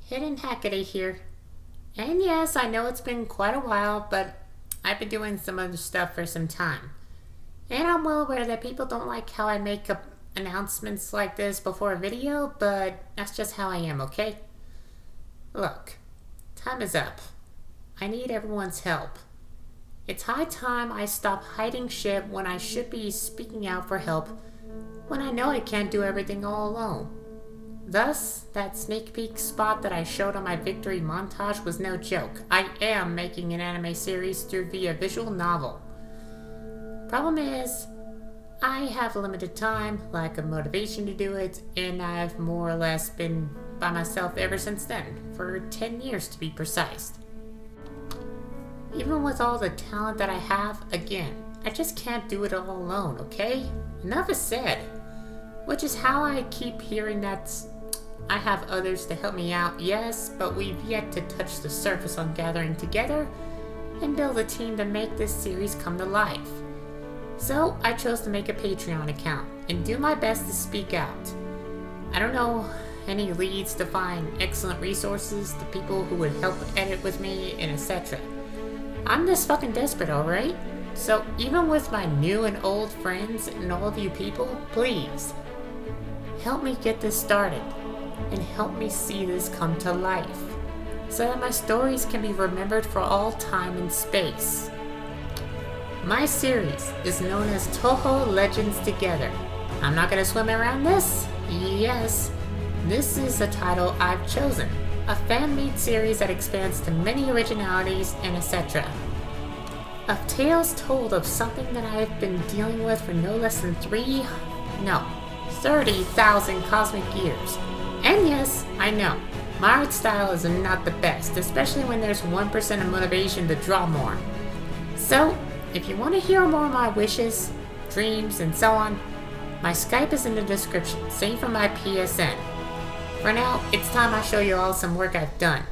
Hidden Hackaday here. And yes, I know it's been quite a while, but I've been doing some other stuff for some time. And I'm well aware that people don't like how I make up announcements like this before a video, but that's just how I am, okay? Look, time is up. I need everyone's help. It's high time I stop hiding shit when I should be speaking out for help when I know I can't do everything all alone. Thus, that sneak peek spot that I showed on my victory montage was no joke. I am making an anime series through via visual novel. Problem is, I have limited time, lack of motivation to do it, and I've more or less been by myself ever since then, for 10 years to be precise. Even with all the talent that I have, again, I just can't do it all alone, okay? Enough is said. Which is how I keep hearing that I have others to help me out, yes, but we've yet to touch the surface on gathering together and build a team to make this series come to life. So I chose to make a Patreon account and do my best to speak out. I don't know any leads to find excellent resources, to people who would help edit with me, and etc. I'm just fucking desperate, alright? So even with my new and old friends and all of you people, please, help me get this started. And help me see this come to life, so that my stories can be remembered for all time and space. My series is known as Touhou Legends Together. I'm not gonna swim around this. Yes, this is the title I've chosen. A fan-made series that expands to many originalities and etc. Of tales told of something that I have been dealing with for no less than 30,000 cosmic years. And yes, I know, my art style is not the best, especially when there's 1% of motivation to draw more. So, if you want to hear more of my wishes, dreams, and so on, my Skype is in the description, same for my PSN. For now, it's time I show you all some work I've done.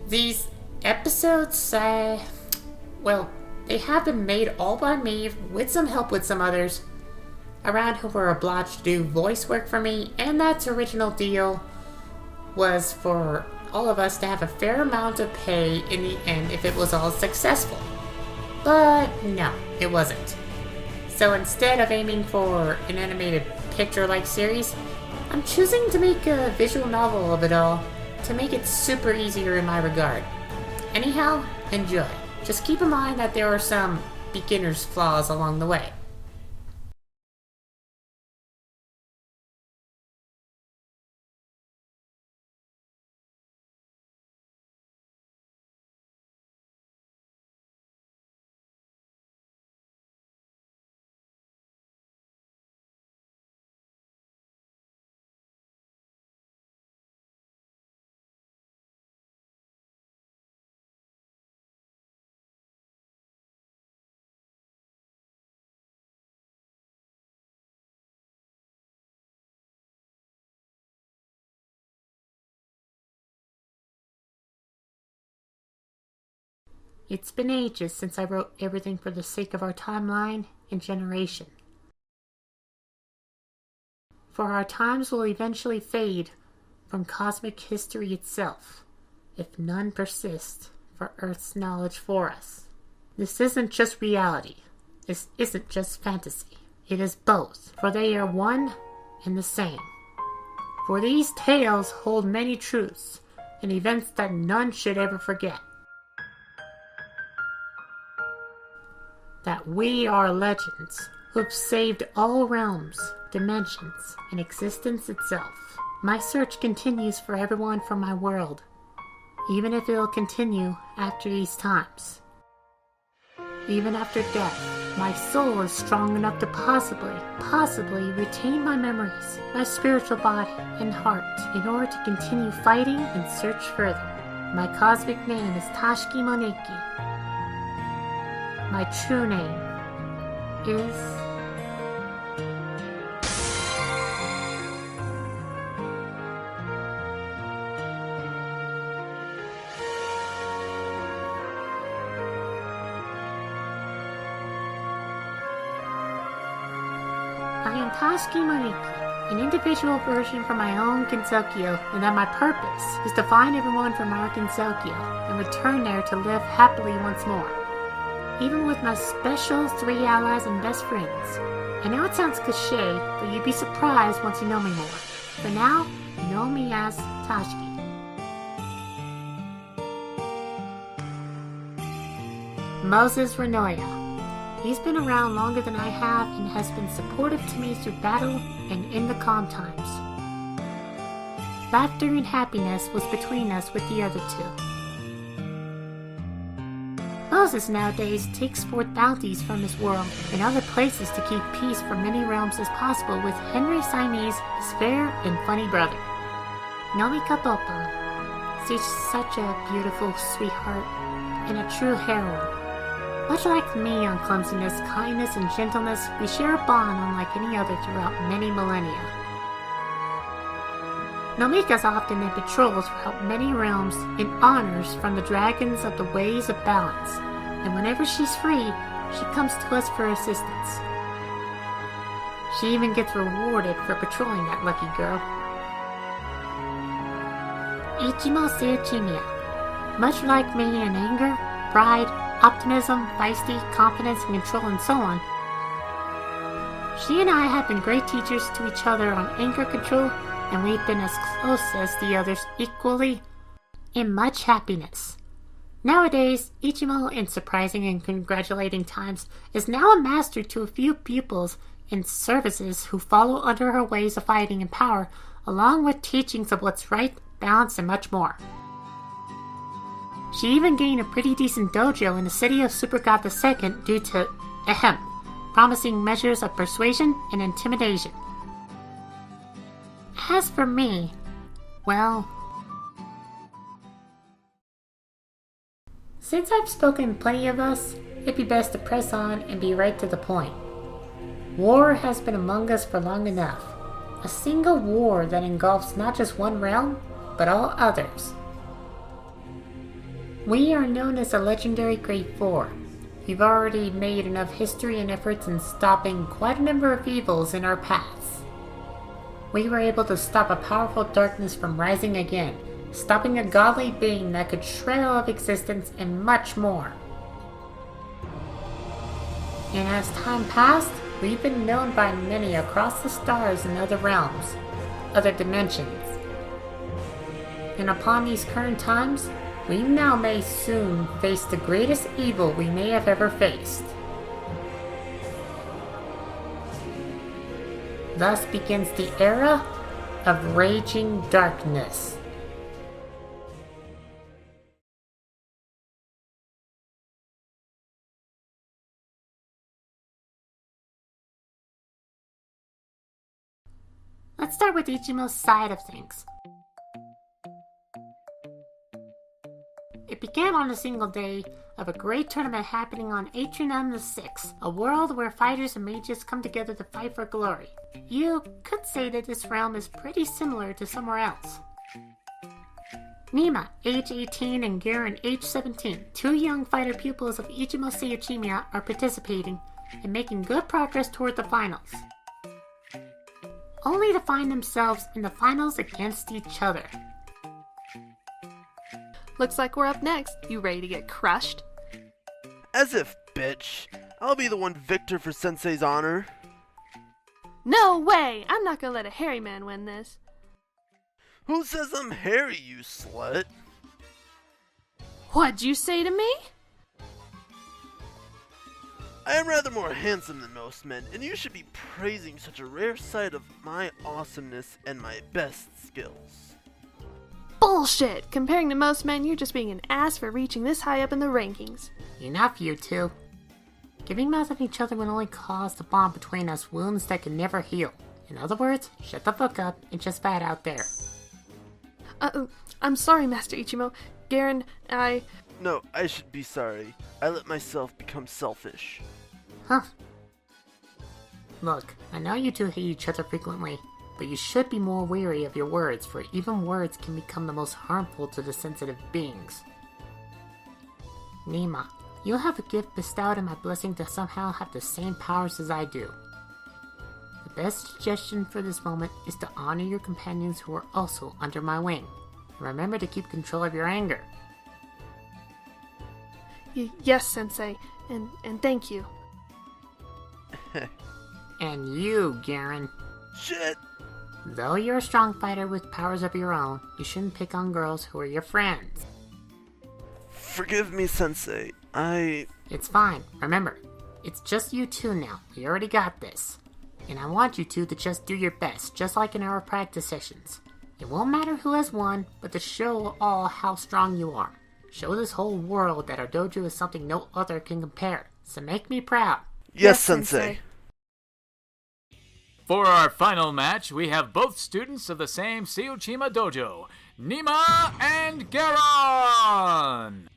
These episodes, they have been made all by me, with some help with some others around who were obliged to do voice work for me, and that's original deal was for all of us to have a fair amount of pay in the end if it was all successful. But no, it wasn't. So instead of aiming for an animated picture-like series, I'm choosing to make a visual novel of it all to make it super easier in my regard. Anyhow, enjoy. Just keep in mind that there are some beginner's flaws along the way. It's been ages since I wrote everything for the sake of our timeline and generation. For our times will eventually fade from cosmic history itself, if none persist for Earth's knowledge for us. This isn't just reality. This isn't just fantasy. It is both, for they are one and the same. For these tales hold many truths and events that none should ever forget. That we are legends who have saved all realms, dimensions, and existence itself. My search continues for everyone from my world, even if it'll continue after these times. Even after death, my soul is strong enough to possibly retain my memories, my spiritual body and heart in order to continue fighting and search further. My cosmic name is Tashiki Moneki. My true name is... I am Tashiki Moneki, an individual version from my own Gensokyo, and that my purpose is to find everyone from our Gensokyo and return there to live happily once more. Even with my special 3 allies and best friends. I know it sounds cliche, but you'd be surprised once you know me more. For now, you know me as Tashiki. Moses Renoya. He's been around longer than I have and has been supportive to me through battle and in the calm times. Laughter and happiness was between us with the other two. Moses nowadays takes forth bounties from his world and other places to keep peace for many realms as possible with Henry Siamese, his fair and funny brother. Nomika Popa. She's such a beautiful sweetheart and a true heroine. Much like me on clumsiness, kindness, and gentleness, we share a bond unlike any other throughout many millennia. Nomika's often in patrols throughout many realms in honors from the dragons of the ways of balance, and whenever she's free, she comes to us for assistance. She even gets rewarded for patrolling that lucky girl. Ichimo Seochimiya. Much like me in anger, pride, optimism, feisty, confidence, and control, and so on. She and I have been great teachers to each other on anger control, and we've been as close as the others equally in much happiness. Nowadays, Ichimo, in surprising and congratulating times, is now a master to a few pupils and services who follow under her ways of fighting and power, along with teachings of what's right, balance, and much more. She even gained a pretty decent dojo in the city of Super God II due to, promising measures of persuasion and intimidation. As for me, well, since I've spoken plenty of us, it'd be best to press on and be right to the point. War has been among us for long enough. A single war that engulfs not just one realm, but all others. We are known as the legendary Great Four. We've already made enough history and efforts in stopping quite a number of evils in our paths. We were able to stop a powerful darkness from rising again, stopping a godly being that could shred all of existence and much more. And as time passed, we've been known by many across the stars and other realms, other dimensions. And upon these current times, we now may soon face the greatest evil we may have ever faced. Thus begins the era of raging darkness. Let's start with Ichimo's side of things. It began on a single day of a great tournament happening on Atrium the 6th, a world where fighters and mages come together to fight for glory. You could say that this realm is pretty similar to somewhere else. Nima, age 18, and Garen, age 17, two young fighter pupils of Ichimo Seochimiya, are participating and making good progress toward the finals, only to find themselves in the finals against each other. Looks like we're up next. You ready to get crushed? As if, bitch. I'll be the one victor for Sensei's honor. No way! I'm not gonna let a hairy man win this. Who says I'm hairy, you slut? What'd you say to me? I am rather more handsome than most men, and you should be praising such a rare sight of my awesomeness and my best skills. Bullshit! Comparing to most men, you're just being an ass for reaching this high up in the rankings. Enough, you two. Giving mouth at each other will only cause the bond between us wounds that can never heal. In other words, shut the fuck up and just bad out there. I'm sorry, Master Ichimo. Garen, No, I should be sorry. I let myself become selfish. Huh. Look, I know you two hate each other frequently, but you should be more wary of your words, for even words can become the most harmful to the sensitive beings. Nima, you have a gift bestowed in my blessing to somehow have the same powers as I do. The The best suggestion for this moment is to honor your companions who are also under my wing. Remember to keep control of your anger. Yes, Sensei, and thank you. And you, Garen. Shit! Though you're a strong fighter with powers of your own, you shouldn't pick on girls who are your friends. Forgive me, Sensei. It's fine. Remember, it's just you two now. We already got this. And I want you two to just do your best, just like in our practice sessions. It won't matter who has won, but to show all how strong you are. Show this whole world that our dojo is something no other can compare. So make me proud. Yes, Sensei. For our final match, we have both students of the same Tsushima Dojo, Nima and Garon!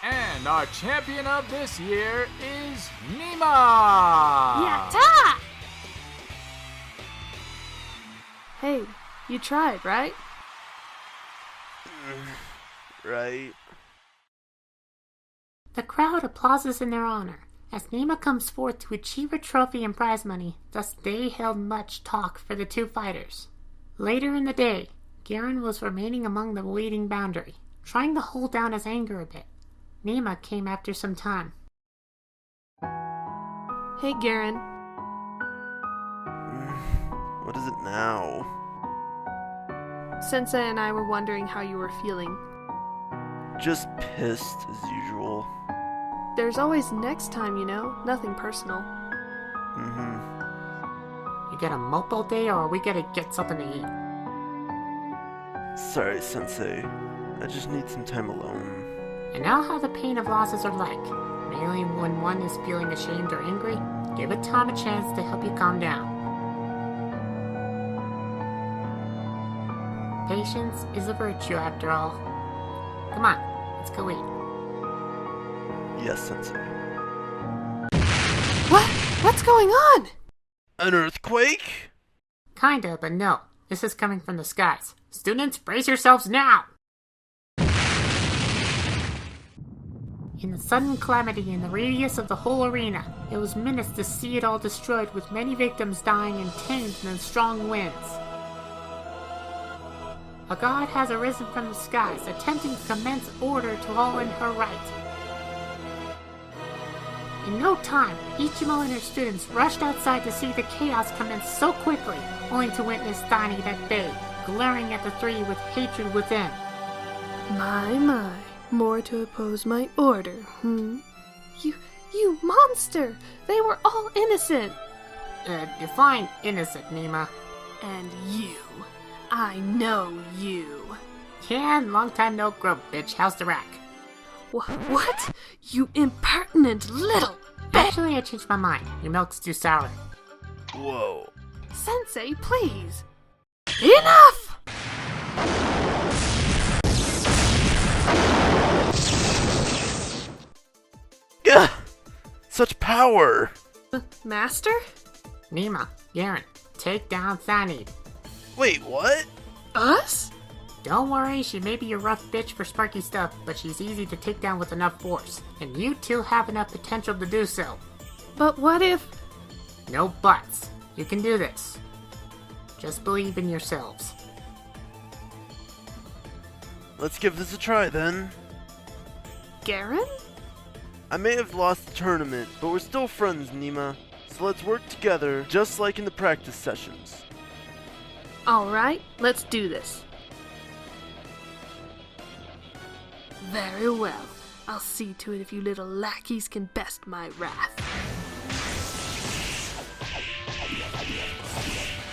And our champion of this year is Nima! Yatta! Hey, you tried, right? Right. The crowd applauses in their honor, as Nima comes forth to achieve a trophy and prize money. Thus they held much talk for the two fighters. Later in the day, Garen was remaining among the waiting boundary, trying to hold down his anger a bit. Nima came after some time. Hey, Garen. What is it now? Sensei and I were wondering how you were feeling. Just pissed as usual. There's always next time, you know? Nothing personal. You got a mope all day, or we gotta get something to eat? Sorry, Sensei. I just need some time alone. I know how the pain of losses are like. Mainly when one is feeling ashamed or angry, give a time a chance to help you calm down. Patience is a virtue after all. Come on, let's go eat. Yes, Sensei. What? What's going on? An earthquake? Kinda, but no. This is coming from the skies. Students, brace yourselves now! In the sudden calamity in the radius of the whole arena, it was menaced to see it all destroyed, with many victims dying and tamed in the strong winds. A god has arisen from the skies, attempting to commence order to all in her right. In no time, Ichimo and her students rushed outside to see the chaos commence so quickly, only to witness Dani at bay, glaring at the three with hatred within. My. More to oppose my order, You monster! They were all innocent! Define innocent, Nima. And you. I know you. Can, long time no grub, bitch. How's the rack? What? You impertinent little... Actually, I changed my mind. Your milk's too sour. Whoa. Sensei, please. Enough! Gah! Such power! Master? Nima, Garen, take down Thani. Wait, what? Us? Don't worry, she may be a rough bitch for sparky stuff, but she's easy to take down with enough force. And you two have enough potential to do so. But what if... No buts. You can do this. Just believe in yourselves. Let's give this a try then. Garen? I may have lost the tournament, but we're still friends, Nima. So let's work together, just like in the practice sessions. Alright, let's do this. Very well. I'll see to it if you little lackeys can best my wrath.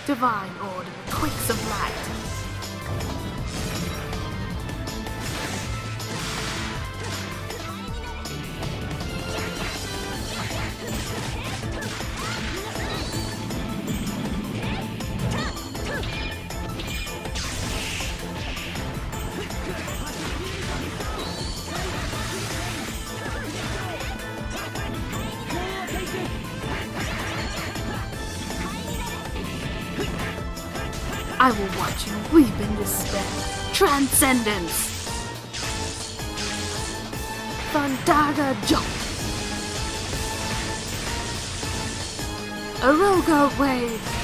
Divine order, quakes of light. I will watch you weep in despair. Transcendence! Thundaga jump! Aroga wave!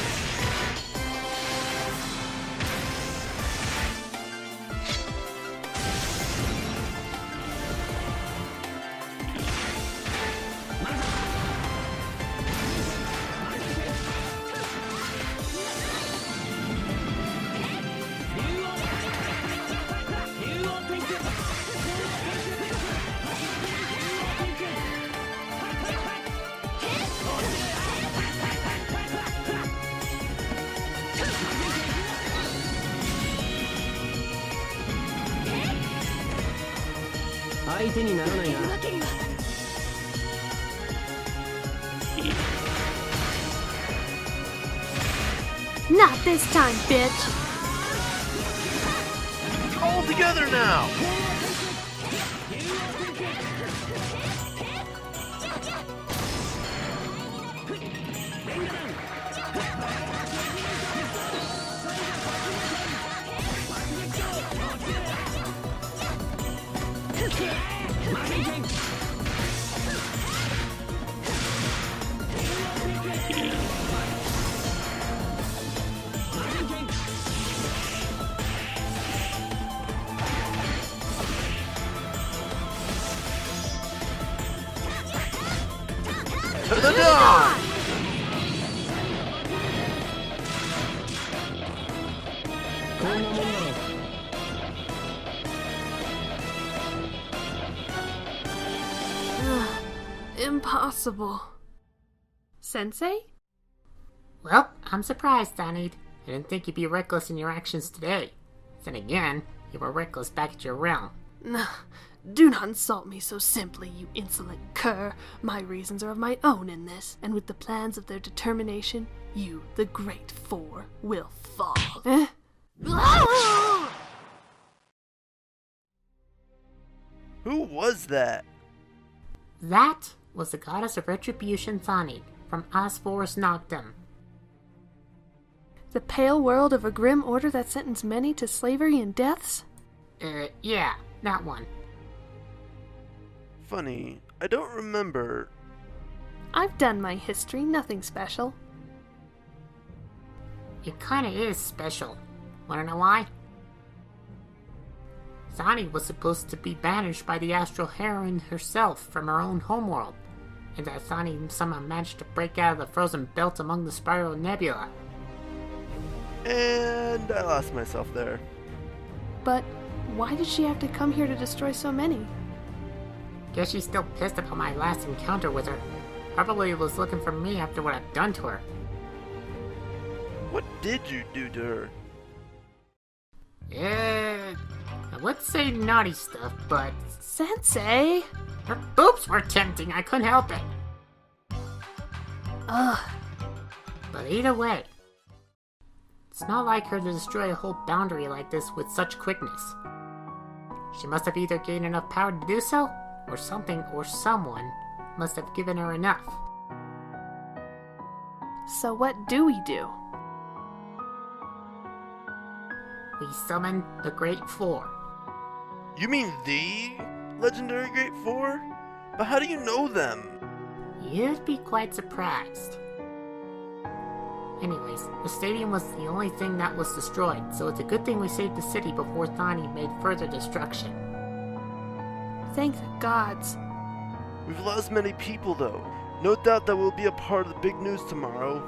Not this time, bitch! All together now! To the dawn! Impossible. Sensei? Well, I'm surprised, Thani. I didn't think you'd be reckless in your actions today. Then again, you were reckless back at your realm. Nah, do not insult me so simply, you insolent cur. My reasons are of my own in this, and with the plans of their determination, you, the Great Four, will fall. Eh? Who was that? That was the goddess of retribution, Thani, from Osphorus Noctum. The pale world of a grim order that sentenced many to slavery and deaths? Yeah, that one. Funny, I don't remember. I've done my history, nothing special. It kinda is special. Wanna know why? Thani was supposed to be banished by the astral heroine herself from her own homeworld, and that Thani somehow managed to break out of the frozen belt among the spiral nebula. And I lost myself there. But why did she have to come here to destroy so many? Guess she's still pissed about my last encounter with her. Probably was looking for me after what I've done to her. What did you do to her? I would say naughty stuff, but Sensei! her boobs were tempting, I couldn't help it. Ugh. But either way, it's not like her to destroy a whole boundary like this with such quickness. She must have either gained enough power to do so, or something or someone must have given her enough. So what do we do? We summon the Great Four. You mean the legendary Great Four? But how do you know them? You'd be quite surprised. Anyways, the stadium was the only thing that was destroyed, so it's a good thing we saved the city before Thani made further destruction. Thank the gods. We've lost many people though. No doubt that we'll be a part of the big news tomorrow.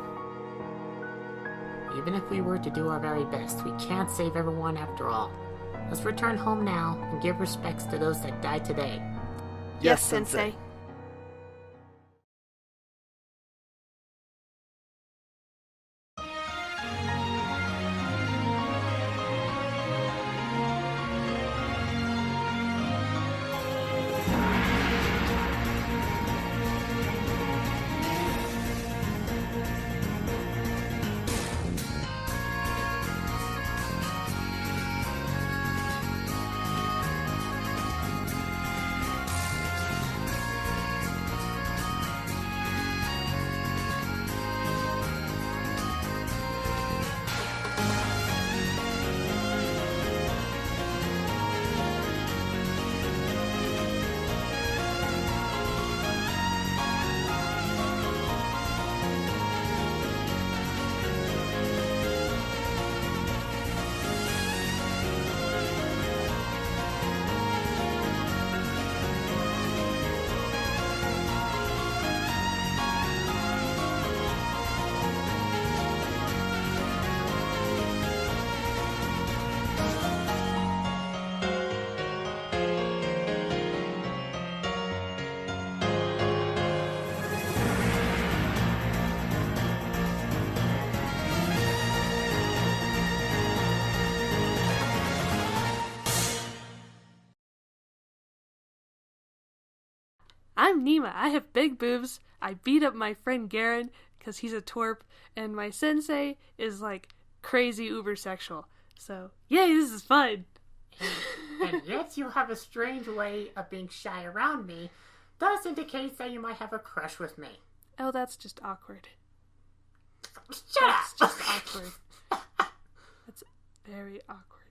Even if we were to do our very best, we can't save everyone after all. Let's return home now and give respects to those that died today. Yes, Sensei. I'm Nima. I have big boobs. I beat up my friend Garen because he's a twerp, and my sensei is like crazy uber sexual. So, yay, this is fun. And yet you have a strange way of being shy around me. Thus indicates that you might have a crush with me. Oh, that's just awkward. Shut That's up! just awkward. That's very awkward.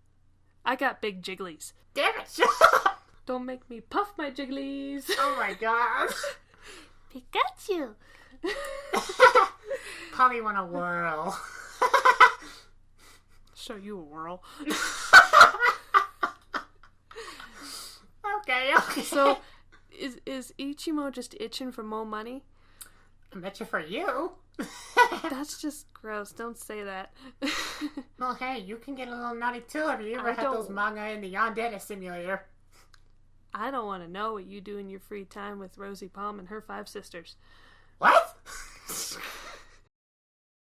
I got big jigglies. Damn it, shut up! Don't make me puff my jigglies. Oh my god. Pikachu. Probably want to whirl. Show you a whirl. Okay. So, is Ichimo just itching for more money? I bet you for you. That's just gross. Don't say that. Well, hey, you can get a little naughty too if you ever I had don't- those manga in the Yandere simulator. I don't want to know what you do in your free time with Rosie Palm and her 5 sisters. What?